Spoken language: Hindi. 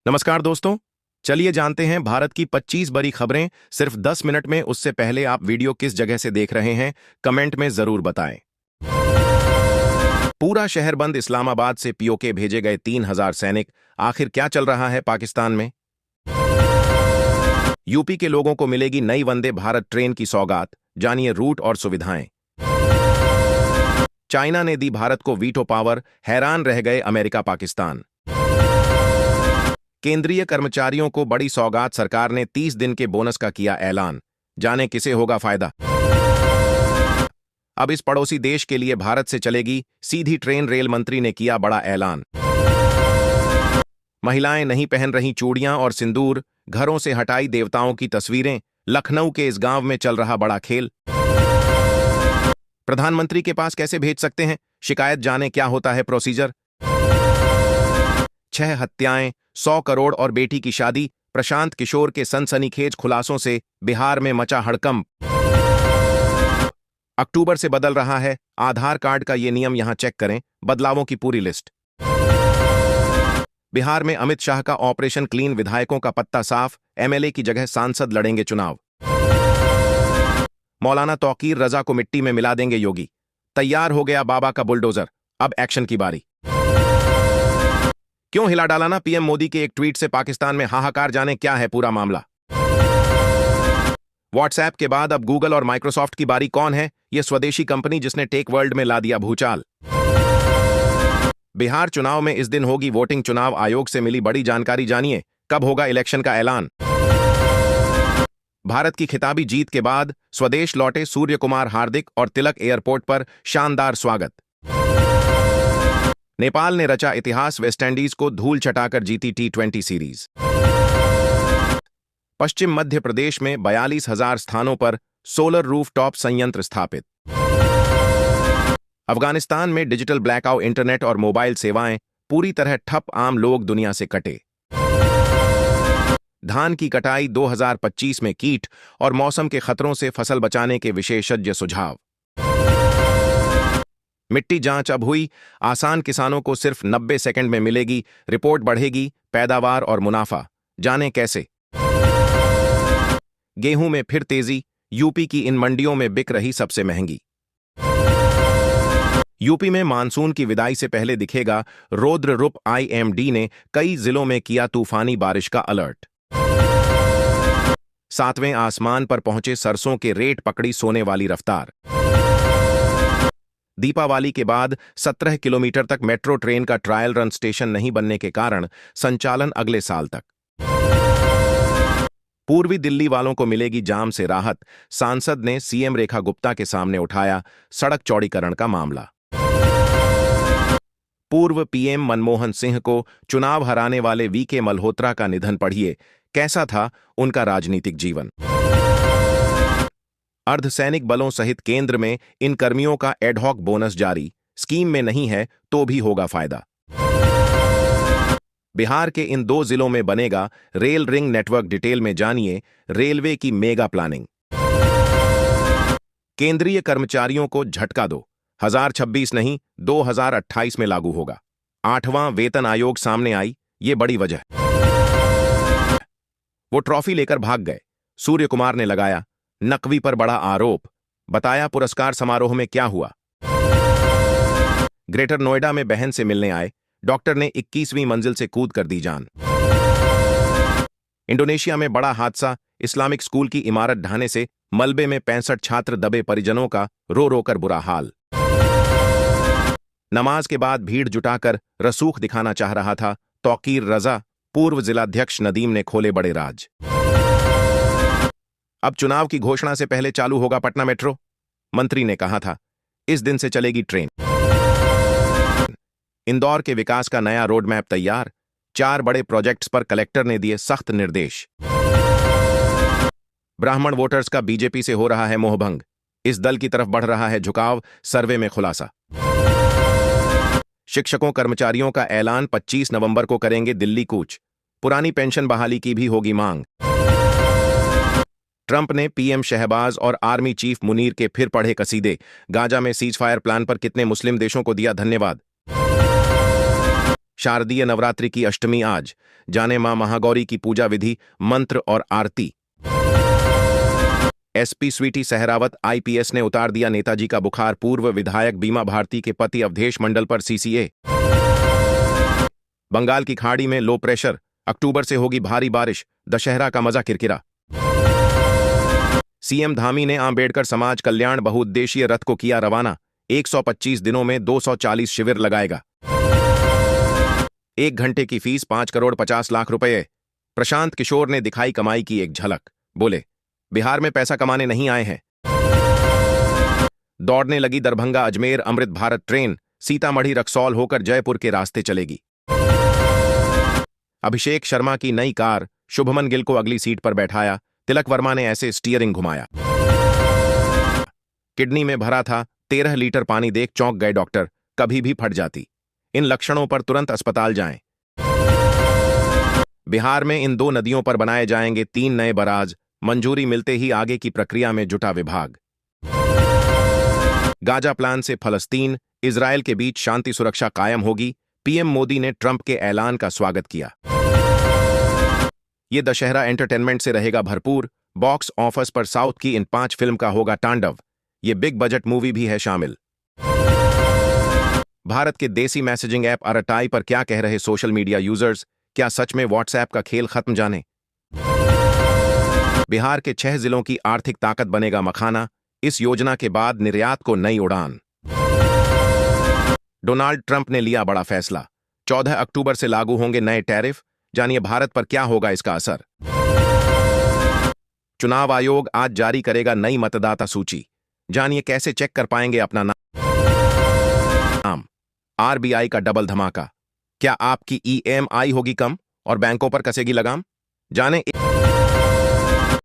नमस्कार दोस्तों। चलिए जानते हैं भारत की 25 बड़ी खबरें सिर्फ 10 मिनट में। उससे पहले आप वीडियो किस जगह से देख रहे हैं कमेंट में जरूर बताएं। पूरा शहर बंद, इस्लामाबाद से पीओके भेजे गए 3000 सैनिक। आखिर क्या चल रहा है पाकिस्तान में? यूपी के लोगों को मिलेगी नई वंदे भारत ट्रेन की सौगात, जानिए रूट और सुविधाएं। चाइना ने दी भारत को वीटो पावर, हैरान रह गए अमेरिका पाकिस्तान। केंद्रीय कर्मचारियों को बड़ी सौगात, सरकार ने 30 दिन के बोनस का किया ऐलान, जाने किसे होगा फायदा। अब इस पड़ोसी देश के लिए भारत से चलेगी सीधी ट्रेन, रेल मंत्री ने किया बड़ा ऐलान। महिलाएं नहीं पहन रही चूड़ियां और सिंदूर, घरों से हटाई देवताओं की तस्वीरें। लखनऊ के इस गांव में चल रहा बड़ा खेल। प्रधानमंत्री के पास कैसे भेज सकते हैं शिकायत, जाने क्या होता है प्रोसीजर। 6 हत्याएं, 100 करोड़ और बेटी की शादी, प्रशांत किशोर के सनसनीखेज खुलासों से बिहार में मचा हड़कंप। अक्टूबर से बदल रहा है आधार कार्ड का ये नियम, यहां चेक करें बदलावों की पूरी लिस्ट। बिहार में अमित शाह का ऑपरेशन क्लीन, विधायकों का पत्ता साफ, एमएलए की जगह सांसद लड़ेंगे चुनाव। मौलाना तौकीर रजा को मिट्टी में मिला देंगे योगी, तैयार हो गया बाबा का बुलडोजर, अब एक्शन की बारी। क्यों हिला डाला ना पीएम मोदी के एक ट्वीट से पाकिस्तान में हाहाकार, जाने क्या है पूरा मामला। व्हाट्सएप के बाद अब गूगल और माइक्रोसॉफ्ट की बारी। कौन है यह स्वदेशी कंपनी जिसने टेक वर्ल्ड में ला दिया भूचाल। बिहार चुनाव में इस दिन होगी वोटिंग, चुनाव आयोग से मिली बड़ी जानकारी, जानिए कब होगा इलेक्शन का ऐलान। भारत की खिताबी जीत के बाद स्वदेश लौटे सूर्य कुमार, हार्दिक और तिलक एयरपोर्ट पर शानदार स्वागत। नेपाल ने रचा इतिहास, वेस्टइंडीज को धूल चटाकर जीती टी20 सीरीज। पश्चिम मध्य प्रदेश में 42,000 स्थानों पर सोलर रूफटॉप संयंत्र स्थापित। अफगानिस्तान में डिजिटल ब्लैकआउट, इंटरनेट और मोबाइल सेवाएं पूरी तरह ठप, आम लोग दुनिया से कटे। धान की कटाई 2025 में कीट और मौसम के खतरों से फसल बचाने के विशेषज्ञ सुझाव। मिट्टी जांच अब हुई आसान, किसानों को सिर्फ 90 सेकंड में मिलेगी रिपोर्ट, बढ़ेगी पैदावार और मुनाफा, जाने कैसे। गेहूं में फिर तेजी, यूपी की इन मंडियों में बिक रही सबसे महंगी। यूपी में मानसून की विदाई से पहले दिखेगा रौद्र रूप, आईएमडी ने कई जिलों में किया तूफानी बारिश का अलर्ट। 7वें आसमान पर पहुंचे सरसों के रेट, पकड़ी सोने वाली रफ्तार। दीपावली के बाद 17 किलोमीटर तक मेट्रो ट्रेन का ट्रायल रन, स्टेशन नहीं बनने के कारण संचालन अगले साल तक। पूर्वी दिल्ली वालों को मिलेगी जाम से राहत, सांसद ने सीएम रेखा गुप्ता के सामने उठाया सड़क चौड़ीकरण का मामला। पूर्व पीएम मनमोहन सिंह को चुनाव हराने वाले वीके मल्होत्रा का निधन, पढ़िए कैसा था उनका राजनीतिक जीवन। अर्धसैनिक बलों सहित केंद्र में इन कर्मियों का एडहॉक बोनस जारी, स्कीम में नहीं है तो भी होगा फायदा। बिहार के इन 2 जिलों में बनेगा रेल रिंग नेटवर्क, डिटेल में जानिए रेलवे की मेगा प्लानिंग। केंद्रीय कर्मचारियों को झटका 2026 नहीं 2028 में लागू होगा। 8वां वेतन आयोग सामने आई ये बड़ी वजह। वो ट्रॉफी लेकर भाग गए, सूर्य कुमार ने लगाया नकवी पर बड़ा आरोप, बताया पुरस्कार समारोह में क्या हुआ। ग्रेटर नोएडा में बहन से मिलने आए डॉक्टर ने 21वीं मंजिल से कूद कर दी जान। इंडोनेशिया में बड़ा हादसा, इस्लामिक स्कूल की इमारत ढहने से मलबे में 65 छात्र दबे, परिजनों का रो रो कर बुरा हाल। नमाज के बाद भीड़ जुटाकर रसूख दिखाना चाह रहा था तौकीर रजा, पूर्व जिलाध्यक्ष नदीम ने खोले बड़े राज। अब चुनाव की घोषणा से पहले चालू होगा पटना मेट्रो, मंत्री ने कहा था इस दिन से चलेगी ट्रेन। इंदौर के विकास का नया रोड मैप तैयार, 4 बड़े प्रोजेक्ट्स पर कलेक्टर ने दिए सख्त निर्देश। ब्राह्मण वोटर्स का बीजेपी से हो रहा है मोहभंग, इस दल की तरफ बढ़ रहा है झुकाव, सर्वे में खुलासा। शिक्षकों कर्मचारियों का ऐलान, 25 नवंबर को करेंगे दिल्ली कूच, पुरानी पेंशन बहाली की भी होगी मांग। ट्रंप ने पीएम शहबाज और आर्मी चीफ मुनीर के फिर पढ़े कसीदे, गाजा में सीज फायर प्लान पर कितने मुस्लिम देशों को दिया धन्यवाद। शारदीय नवरात्रि की अष्टमी आज। जाने मां महागौरी की पूजा विधि, मंत्र और आरती। एसपी स्वीटी सहरावत आईपीएस ने उतार दिया नेताजी का बुखार। पूर्व विधायक बीमा भारती के पति अवधेश मंडल पर सीसीए। बंगाल की खाड़ी में लो प्रेशर, अक्टूबर से होगी भारी बारिश। दशहरा का मजा किरकिरा। सीएम धामी ने आंबेडकर समाज कल्याण बहुउद्देशीय रथ को किया रवाना। 125 दिनों में 240 शिविर लगाएगा। 1 घंटे की फीस 5 करोड़ 50 लाख रुपए। प्रशांत किशोर ने दिखाई कमाई की एक झलक। बोले, बिहार में पैसा कमाने नहीं आए हैं। दौड़ने लगी दरभंगा अजमेर अमृत भारत ट्रेन। सीतामढ़ी रक्सौल होकर जयपुर के रास्ते चलेगी। अभिषेक शर्मा की नई कार। शुभमन गिल को अगली सीट पर बैठाया। तिलक वर्मा ने ऐसे स्टीयरिंग घुमाया। किडनी में भरा था 13 लीटर पानी देख चौंक गए डॉक्टर। कभी भी फट जाती। इन लक्षणों पर तुरंत अस्पताल जाएं। बिहार में इन 2 नदियों पर बनाए जाएंगे 3 नए बराज। मंजूरी मिलते ही आगे की प्रक्रिया में जुटा विभाग। गाजा प्लान से फलस्तीन, इजरायल के बीच शांति सुरक्षा कायम होगी। पीएम मोदी ने ट्रंप के ऐलान का स्वागत किया। ये दशहरा एंटरटेनमेंट से रहेगा भरपूर। बॉक्स ऑफिस पर साउथ की इन 5 फिल्म का होगा तांडव। ये बिग बजट मूवी भी है शामिल। भारत के देसी मैसेजिंग ऐप अरटाई पर क्या कह रहे सोशल मीडिया यूजर्स? क्या सच में व्हाट्सएप का खेल खत्म? जाने। बिहार के 6 जिलों की आर्थिक ताकत बनेगा मखाना। इस योजना के बाद निर्यात को नई उड़ान। डोनाल्ड ट्रंप ने लिया बड़ा फैसला। 14 अक्टूबर से लागू होंगे नए टैरिफ। जानिए भारत पर क्या होगा इसका असर। चुनाव आयोग आज जारी करेगा नई मतदाता सूची। जानिए कैसे चेक कर पाएंगे अपना नाम। आरबीआई का डबल धमाका। क्या आपकी ईएमआई होगी कम और बैंकों पर कसेगी लगाम? जाने।